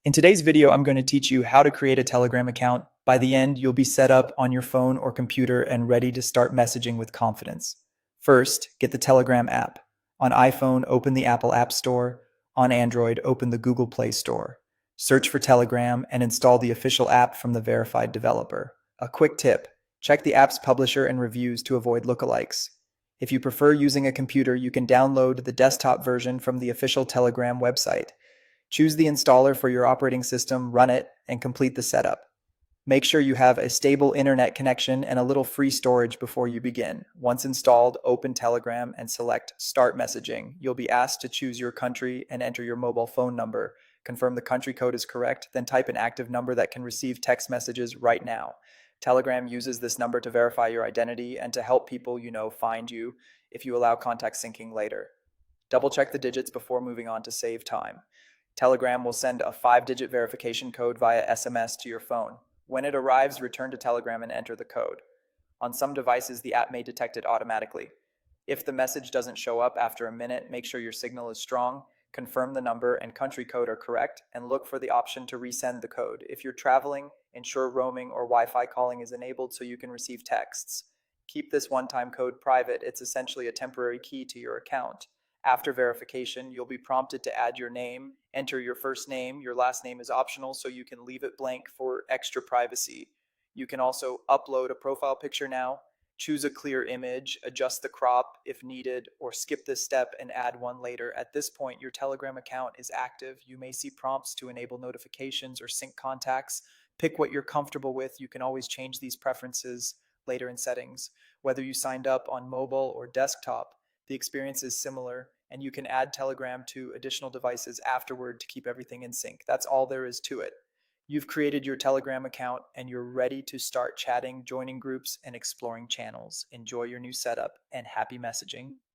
In today's video, I'm going to teach you how to create a Telegram account. By the end, you'll be set up on your phone or computer and ready to start messaging with confidence. First, get the Telegram app. On iPhone, open the Apple App Store. On Android, open the Google Play Store. Search for Telegram and install the official app from the verified developer. A quick tip: check the app's publisher and reviews to avoid lookalikes. If you prefer using a computer, you can download the desktop version from the official Telegram website. Choose the installer for your operating system, run it, and complete the setup. Make sure you have a stable internet connection and a little free storage before you begin. Once installed, open Telegram and select Start Messaging. You'll be asked to choose your country and enter your mobile phone number. Confirm the country code is correct, then type an active number that can receive text messages right now. Telegram uses this number to verify your identity and to help people you know find you if you allow contact syncing later. Double check the digits before moving on to save time. Telegram will send a 5-digit verification code via SMS to your phone. When it arrives, return to Telegram and enter the code. On some devices, the app may detect it automatically. If the message doesn't show up after a minute, make sure your signal is strong, confirm the number and country code are correct, and look for the option to resend the code. If you're traveling, ensure roaming or Wi-Fi calling is enabled so you can receive texts. Keep this one-time code private. It's essentially a temporary key to your account. After verification, you'll be prompted to add your name. Enter your first name. Your last name is optional, so you can leave it blank for extra privacy. You can also upload a profile picture now. Choose a clear image, adjust the crop if needed, or skip this step and add one later. At this point, your Telegram account is active. You may see prompts to enable notifications or sync contacts. Pick what you're comfortable with. You can always change these preferences later in settings. Whether you signed up on mobile or desktop, the experience is similar, and you can add Telegram to additional devices afterward to keep everything in sync. That's all there is to it. You've created your Telegram account and you're ready to start chatting, joining groups, and exploring channels. Enjoy your new setup and happy messaging.